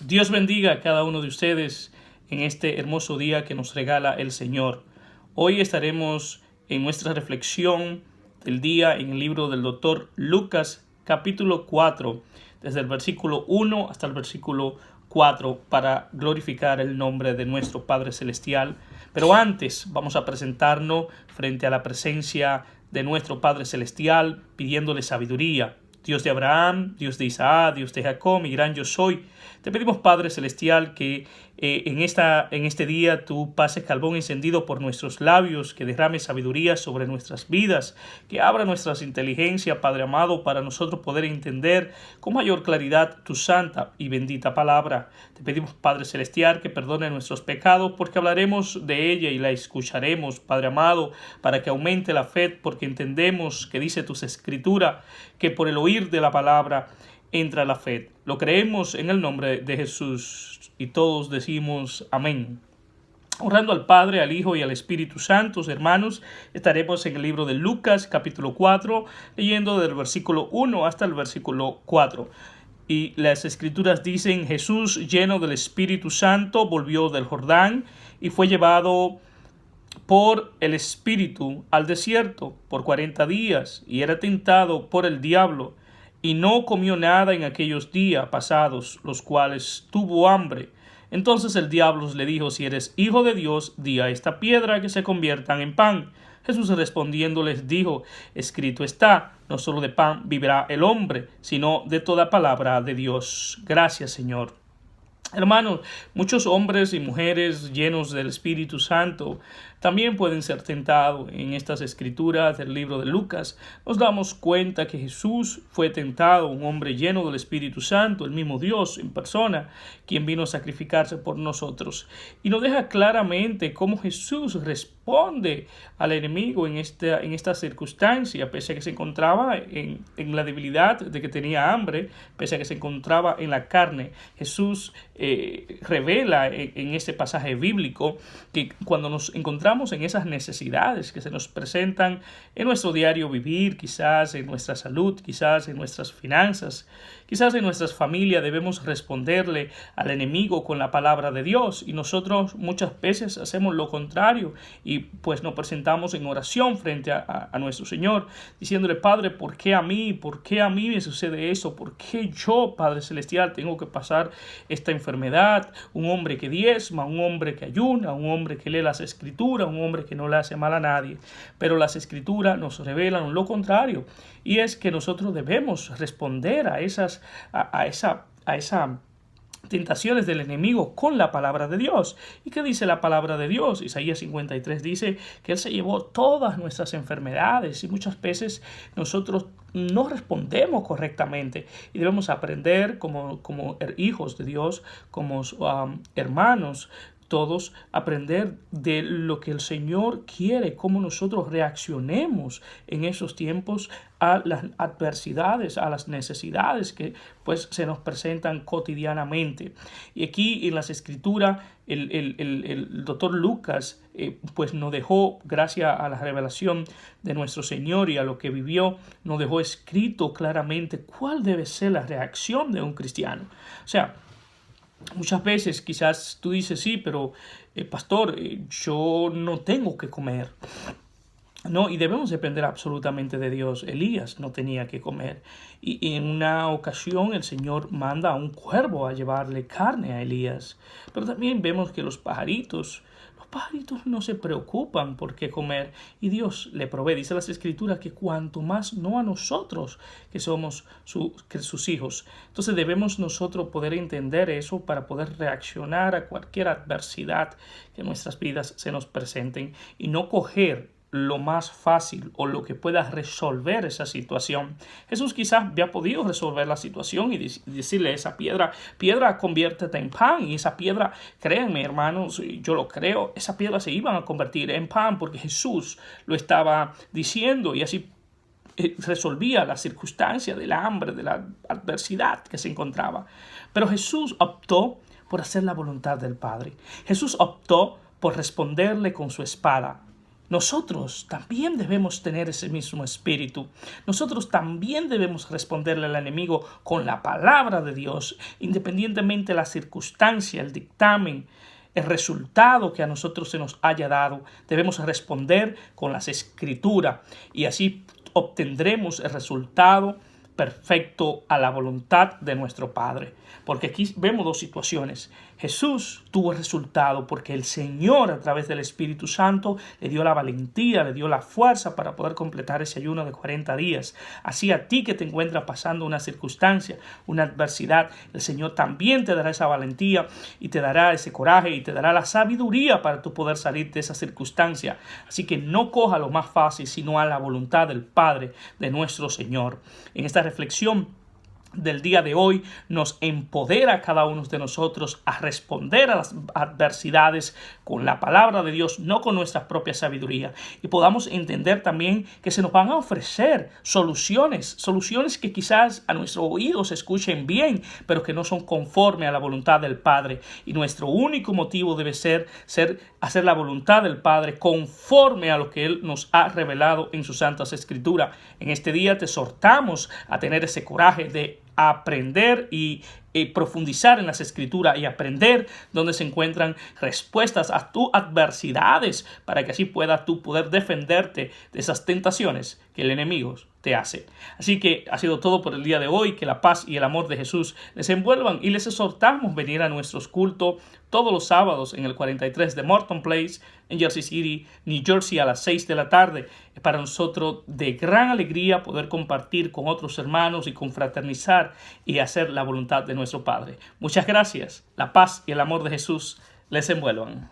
Dios bendiga a cada uno de ustedes en este hermoso día que nos regala el Señor. Hoy estaremos en nuestra reflexión del día en el libro del doctor Lucas, capítulo 4, desde el versículo 1 hasta el versículo 4, para glorificar el nombre de nuestro Padre Celestial. Pero antes vamos a presentarnos frente a la presencia de nuestro Padre Celestial, pidiéndole sabiduría. Dios de Abraham, Dios de Isaac, Dios de Jacob, mi gran yo soy. Te pedimos, Padre Celestial, que en este día tú pases carbón encendido por nuestros labios, que derrame sabiduría sobre nuestras vidas, que abra nuestras inteligencias, Padre amado, para nosotros poder entender con mayor claridad tu santa y bendita palabra. Te pedimos, Padre Celestial, que perdone nuestros pecados, porque hablaremos de ella y la escucharemos, Padre amado, para que aumente la fe, porque entendemos que dice tus escrituras, que por el oír de la palabra entra la fe. Lo creemos en el nombre de Jesús y todos decimos amén. Honrando al Padre, al Hijo y al Espíritu Santo, hermanos, estaremos en el libro de Lucas, capítulo 4, leyendo del versículo 1 hasta el versículo 4. Y las escrituras dicen: Jesús, lleno del Espíritu Santo, volvió del Jordán y fue llevado por el Espíritu al desierto por 40 días, y era tentado por el diablo, y no comió nada en aquellos días pasados, los cuales tuvo hambre. Entonces el diablo le dijo: si eres hijo de Dios, di a esta piedra que se conviertan en pan. Jesús respondiendo les dijo: escrito está, no solo de pan vivirá el hombre, sino de toda palabra de Dios. Gracias, Señor. Hermanos, muchos hombres y mujeres llenos del Espíritu Santo también pueden ser tentados. En estas escrituras del libro de Lucas nos damos cuenta que Jesús fue tentado, un hombre lleno del Espíritu Santo, el mismo Dios en persona, quien vino a sacrificarse por nosotros. Y nos deja claramente cómo Jesús responde al enemigo en esta circunstancia, pese a que se encontraba en la debilidad de que tenía hambre, pese a que se encontraba en la carne. Jesús revela en este pasaje bíblico que cuando nos encontramos en esas necesidades que se nos presentan en nuestro diario vivir, quizás en nuestra salud, quizás en nuestras finanzas, quizás en nuestras familias, debemos responderle al enemigo con la palabra de Dios. Y nosotros muchas veces hacemos lo contrario y pues nos presentamos en oración frente a nuestro Señor, diciéndole: Padre, ¿por qué a mí? ¿Por qué a mí me sucede eso? ¿Por qué yo, Padre Celestial, tengo que pasar esta enfermedad? Un hombre que diezma, un hombre que ayuna, un hombre que lee las escrituras, un hombre que no le hace mal a nadie. Pero las escrituras nos revelan lo contrario, y es que nosotros debemos responder a esas tentaciones del enemigo con la palabra de Dios. ¿Y qué dice la palabra de Dios? Isaías 53 dice que Él se llevó todas nuestras enfermedades, y muchas veces nosotros no respondemos correctamente, y debemos aprender como hijos de Dios, como hermanos, todos aprender de lo que el Señor quiere, cómo nosotros reaccionemos en esos tiempos a las adversidades, a las necesidades que pues se nos presentan cotidianamente. Y aquí en las escrituras el doctor Lucas pues nos dejó, gracias a la revelación de nuestro Señor y a lo que vivió, nos dejó escrito claramente cuál debe ser la reacción de un cristiano. O sea, muchas veces quizás tú dices: sí, pero pastor, yo no tengo que comer. No, y debemos depender absolutamente de Dios. Elías no tenía que comer, y en una ocasión el Señor manda a un cuervo a llevarle carne a Elías. Pero también vemos que los pajaritos no se preocupan por qué comer, y Dios le provee. Dice las escrituras que cuanto más no a nosotros, que somos sus hijos. Entonces debemos nosotros poder entender eso para poder reaccionar a cualquier adversidad que en nuestras vidas se nos presenten, y no coger lo más fácil o lo que pueda resolver esa situación. Jesús quizás había podido resolver la situación y decirle a esa piedra: conviértete en pan. Y esa piedra, créanme, hermanos, yo lo creo, esa piedra se iban a convertir en pan, porque Jesús lo estaba diciendo, y así resolvía la circunstancia del hambre, de la adversidad que se encontraba. Pero Jesús optó por hacer la voluntad del Padre. Jesús optó por responderle con su espada. nosotros también debemos tener ese mismo espíritu. Nosotros también debemos responderle al enemigo con la palabra de Dios, independientemente de la circunstancia, el dictamen, el resultado que a nosotros se nos haya dado. Debemos responder con las Escrituras y así obtendremos el resultado perfecto a la voluntad de nuestro Padre. Porque aquí vemos dos situaciones. Jesús tuvo el resultado porque el Señor, a través del Espíritu Santo, le dio la valentía, le dio la fuerza para poder completar ese ayuno de 40 días. Así a ti que te encuentras pasando una circunstancia, una adversidad, el Señor también te dará esa valentía y te dará ese coraje y te dará la sabiduría para tú poder salir de esa circunstancia. Así que no coja lo más fácil, sino a la voluntad del Padre, de nuestro Señor. En esta reflexión del día de hoy nos empodera a cada uno de nosotros a responder a las adversidades con la palabra de Dios, no con nuestra propia sabiduría, y podamos entender también que se nos van a ofrecer soluciones que quizás a nuestro oído se escuchen bien, pero que no son conforme a la voluntad del Padre, y nuestro único motivo debe ser hacer la voluntad del Padre conforme a lo que Él nos ha revelado en sus santas escrituras. En este día te exhortamos a tener ese coraje de aprender y profundizar en las escrituras y aprender donde se encuentran respuestas a tus adversidades para que así puedas tú poder defenderte de esas tentaciones que el enemigo te hace. Así que ha sido todo por el día de hoy. Que la paz y el amor de Jesús les envuelvan y les exhortamos venir a nuestros cultos todos los sábados en el 43 de Morton Place en Jersey City, New Jersey, a las 6 de la tarde. Es para nosotros de gran alegría poder compartir con otros hermanos y confraternizar y hacer la voluntad de nuestro Padre. Muchas gracias. La paz y el amor de Jesús les envuelvan.